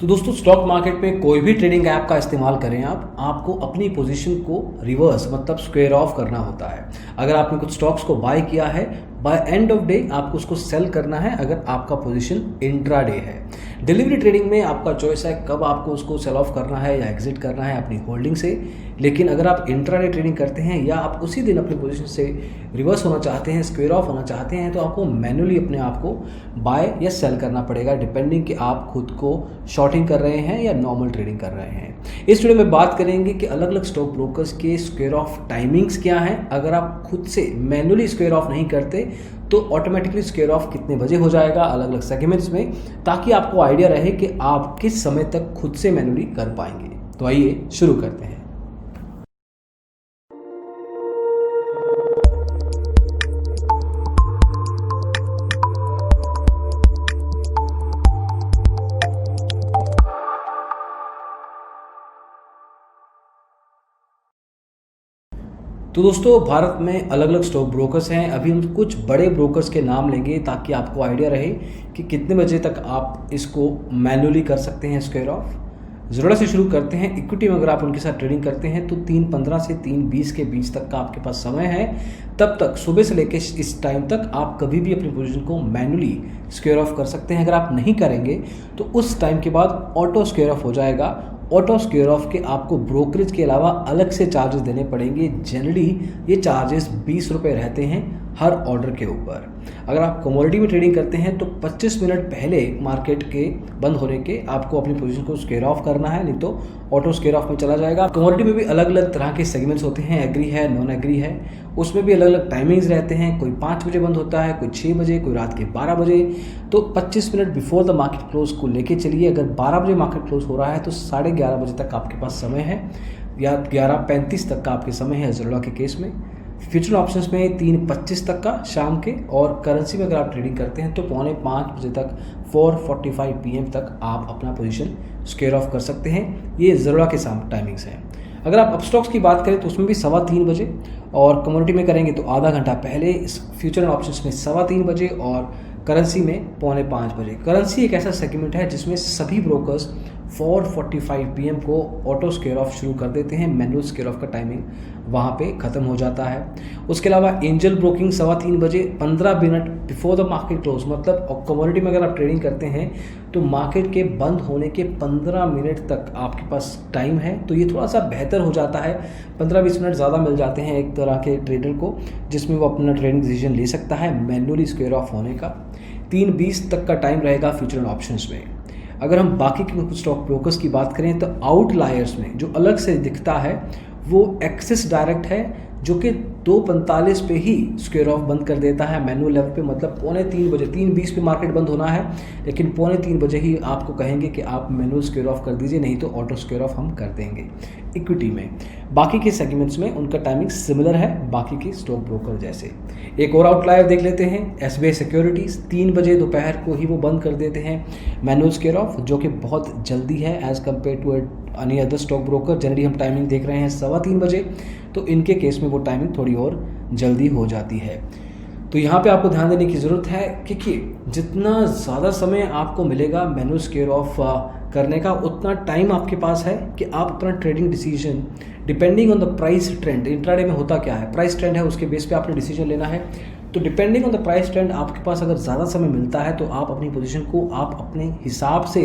तो दोस्तों stock market में कोई भी ट्रेडिंग ऐप का इस्तेमाल करें आपको अपनी पोजीशन को रिवर्स मतलब स्क्वेयर ऑफ करना होता है। अगर आपने कुछ स्टॉक्स को बाय किया है, बाय एंड ऑफ डे आपको उसको सेल करना है अगर आपका पोजीशन इंट्राडे है। डिलीवरी ट्रेडिंग में आपका चॉइस है कब आपको उसको सेल ऑफ करना है या एग्जिट करना है अपनी होल्डिंग से। लेकिन अगर आप इंट्राडे ट्रेडिंग करते हैं या आप उसी दिन अपनी पोजीशन से रिवर्स होना चाहते हैं, स्क्वेयर ऑफ होना चाहते हैं, तो आपको मैन्युअली अपने आप को बाय या सेल करना पड़ेगा डिपेंडिंग कि आप खुद को शॉर्टिंग कर रहे हैं या नॉर्मल ट्रेडिंग कर रहे हैं। इस वीडियो में बात करेंगे कि अलग अलग स्टॉक ब्रोकर्स के स्क्वेयर ऑफ टाइमिंग्स क्या हैं। अगर आप खुद से मैन्युअली स्क्वेयर ऑफ नहीं करते तो ऑटोमेटिकली स्क्वेयर ऑफ कितने बजे हो जाएगा अलग अलग सेगमेंट्स में, ताकि आपको आइडिया रहे कि आप किस समय तक खुद से मैन्युअली कर पाएंगे। तो आइए शुरू करते हैं। तो दोस्तों भारत में अलग अलग स्टॉक ब्रोकर्स हैं। अभी हम कुछ बड़े ब्रोकर्स के नाम लेंगे ताकि आपको आइडिया रहे कि कितने बजे तक आप इसको मैन्युअली कर सकते हैं स्क्वेयर ऑफ। ज़रूरत से शुरू करते हैं। इक्विटी में अगर आप उनके साथ ट्रेडिंग करते हैं तो 3:15 से 3:20 के बीच तक का आपके पास समय है। तब तक सुबह से लेकर इस टाइम तक आप कभी भी अपनी पोजीशन को मैन्युअली स्क्वेयर ऑफ कर सकते हैं। अगर आप नहीं करेंगे तो उस टाइम के बाद ऑटो स्क्वेयर ऑफ हो जाएगा। ऑटो स्क्वेयर ऑफ के आपको ब्रोकरेज के अलावा अलग से चार्जेस देने पड़ेंगे। जनरली ये चार्जेस 20 रुपये रहते हैं हर ऑर्डर के ऊपर। अगर आप कमोडिटी में ट्रेडिंग करते हैं तो 25 मिनट पहले मार्केट के बंद होने के आपको अपनी पोजीशन को स्क्वेयर ऑफ करना है, नहीं तो ऑटो स्क्वेयर ऑफ में चला जाएगा। कमोडिटी में भी अलग अलग तरह के सेगमेंट्स होते हैं, एग्री है, नॉन एग्री है, उसमें भी अलग अलग टाइमिंग्स रहते हैं। कोई 5 बजे बंद होता है, कोई 6 बजे, कोई रात के 12 बजे। तो 25 minute before the market close को लेके चलिए। अगर 12 बजे मार्केट क्लोज हो रहा है तो 11:30 बजे तक आपके पास समय है या 11:35 तक का आपके समय है ज़रूरत के केस में। फ्यूचर ऑप्शंस में 3:25 तक का शाम के, और करेंसी में अगर आप ट्रेडिंग करते हैं तो 4:45 बजे तक 4:45 PM तक आप अपना पोजीशन स्क्वेयर ऑफ कर सकते हैं। ये ज़रूरत के टाइमिंग्स हैं। अगर आप अपस्टॉक्स की बात करें तो उसमें भी 3:15 बजे, और कमोडिटी में करेंगे तो आधा घंटा पहले। इस फ्यूचर एंड ऑप्शंस में 3:15 बजे और करेंसी में 4:45 बजे। करेंसी एक ऐसा सेगमेंट है जिसमें सभी ब्रोकर्स 4:45 PM को ऑटो स्क्वेयर ऑफ शुरू कर देते हैं। मैनुअल स्क्वेयर ऑफ का टाइमिंग वहाँ पे ख़त्म हो जाता है। उसके अलावा एंजल ब्रोकिंग 3:15 बजे 15 minute before the market close, मतलब कमोडिटी में अगर आप ट्रेडिंग करते हैं तो मार्केट के बंद होने के 15 मिनट तक आपके पास टाइम है। तो ये थोड़ा सा बेहतर हो जाता है, 15-20 मिनट ज़्यादा मिल जाते हैं एक तरह के ट्रेडर को, जिसमें वो अपना ट्रेडिंग डिसीजन ले सकता है मैन्युअली स्क्वेयर ऑफ होने का। 3:20 तक का टाइम रहेगा फ्यूचर एंड ऑप्शंस में। अगर हम बाकी के कुछ स्टॉक ब्रोकर्स की बात करें तो आउटलायर्स में जो अलग से दिखता है वो एक्सिस डायरेक्ट है, जो कि 2:45 पे ही स्क्वेयर ऑफ बंद कर देता है मैनुअल लेवल पे। मतलब 2:45 बजे, 3:20 पे मार्केट बंद होना है, लेकिन 2:45 बजे ही आपको कहेंगे कि आप मैनुअल स्क्वेयर ऑफ कर दीजिए, नहीं तो ऑटो स्क्वेयर ऑफ हम कर देंगे। इक्विटी में बाकी के सेगमेंट्स में उनका टाइमिंग सिमिलर है बाकी के स्टॉक ब्रोकर जैसे। एक और आउटलायर देख लेते हैं, SBI सिक्योरिटीज़ 3 बजे दोपहर को ही वो बंद कर देते हैं मैनुअल स्क्वेयर ऑफ, जो कि बहुत जल्दी है as compared to any other stock broker. Generally हम टाइमिंग देख रहे हैं 3:15 बजे, तो इनके केस में वो टाइमिंग थोड़ी और जल्दी हो जाती है। तो यहाँ पे आपको ध्यान देने की ज़रूरत है, क्योंकि जितना ज़्यादा समय आपको मिलेगा मैनुअल स्क्वेयर ऑफ करने का, उतना टाइम आपके पास है कि आप अपना trading decision depending on the price trend, intraday में होता क्या है, प्राइस ट्रेंड है, उसके बेस पे आपने डिसीजन लेना है। तो depending on the price trend आपके पास अगर ज़्यादा समय मिलता है तो आप अपनी पोजीशन को आप अपने हिसाब से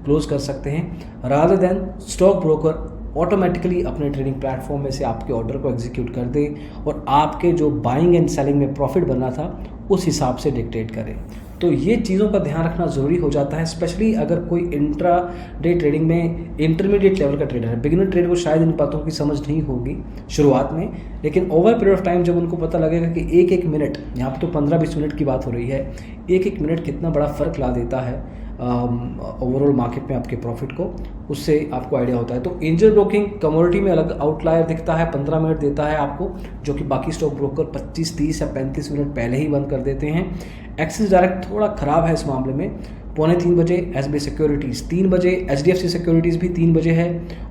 क्लोज कर सकते हैं, rather than stock broker automatically अपने ट्रेडिंग प्लेटफॉर्म में से आपके ऑर्डर को एग्जीक्यूट कर दे और आपके जो बाइंग एंड सेलिंग में प्रॉफिट बनना था उस हिसाब से डिक्टेट करे। तो ये चीज़ों का ध्यान रखना ज़रूरी हो जाता है, स्पेशली अगर कोई इंट्रा डे ट्रेडिंग में इंटरमीडिएट लेवल का ट्रेडर है। बिगिनर ट्रेडर को शायद इन बातों की समझ नहीं होगी शुरुआत में, लेकिन ओवर पीरियड ऑफ टाइम जब उनको पता लगेगा कि एक मिनट, यहाँ पर तो 15-20 मिनट की बात हो रही है, एक मिनट कितना बड़ा फ़र्क ला देता है ओवरऑल मार्केट में आपके प्रॉफिट को, उससे आपको आइडिया होता है। तो एंजल ब्रोकिंग कमोडिटी में अलग आउटलायर दिखता है, 15 मिनट देता है आपको, जो कि बाकी स्टॉक ब्रोकर 25, 30 या 35 मिनट पहले ही बंद कर देते हैं। एक्सिस डायरेक्ट थोड़ा ख़राब है इस मामले में, 2:45 बजे, SBI सिक्योरिटीज़ 3 बजे, HDFC सिक्योरिटीज़ भी 3 बजे है।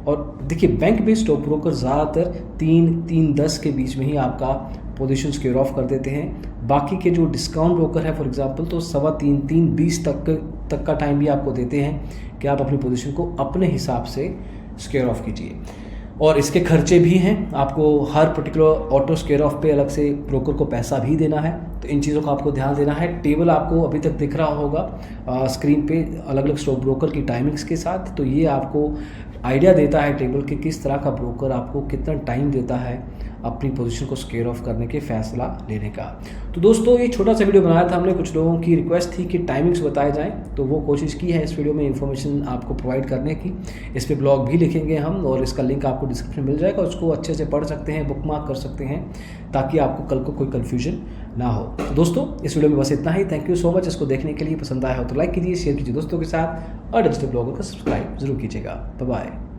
और देखिए बैंक बेस्ड स्टॉक ब्रोकर ज़्यादातर 3-3:10 के बीच में ही आपका पोजीशन स्क्वेयर ऑफ कर देते हैं। बाकी के जो डिस्काउंट ब्रोकर है फॉर एग्जांपल तो 3:15, 3:20 तक तक का टाइम भी आपको देते हैं कि आप अपनी पोजीशन को अपने हिसाब से स्क्वायर ऑफ कीजिए। और इसके खर्चे भी हैं, आपको हर पर्टिकुलर ऑटो स्क्वायर ऑफ पे अलग से ब्रोकर को पैसा भी देना है, तो इन चीज़ों का आपको ध्यान देना है। टेबल आपको अभी तक दिख रहा होगा स्क्रीन पे अलग अलग स्टॉक ब्रोकर की टाइमिंग्स के साथ, तो ये आपको आइडिया देता है टेबल कि किस तरह का ब्रोकर आपको कितना टाइम देता है अपनी पोजीशन को स्क्वायर ऑफ करने के फैसला लेने का। तो दोस्तों ये छोटा सा वीडियो बनाया था हमने, कुछ लोगों की रिक्वेस्ट थी कि टाइमिंग्स बताए जाएं, तो वो कोशिश की है इस वीडियो में इन्फॉर्मेशन आपको प्रोवाइड करने की। इस पर ब्लॉग भी लिखेंगे हम और इसका लिंक आपको डिस्क्रिप्शन मिल जाएगा, उसको अच्छे से पढ़ सकते हैं, बुकमार्क कर सकते हैं, ताकि आपको कल को कोई कन्फ्यूजन ना हो। तो दोस्तों इस वीडियो में बस इतना ही। Thank you so much. इसको देखने के लिए पसंद आया हो तो लाइक कीजिए, शेयर कीजिए दोस्तों के साथ और डिजिटल ब्लॉगर को सब्सक्राइब जरूर कीजिएगा। Bye bye.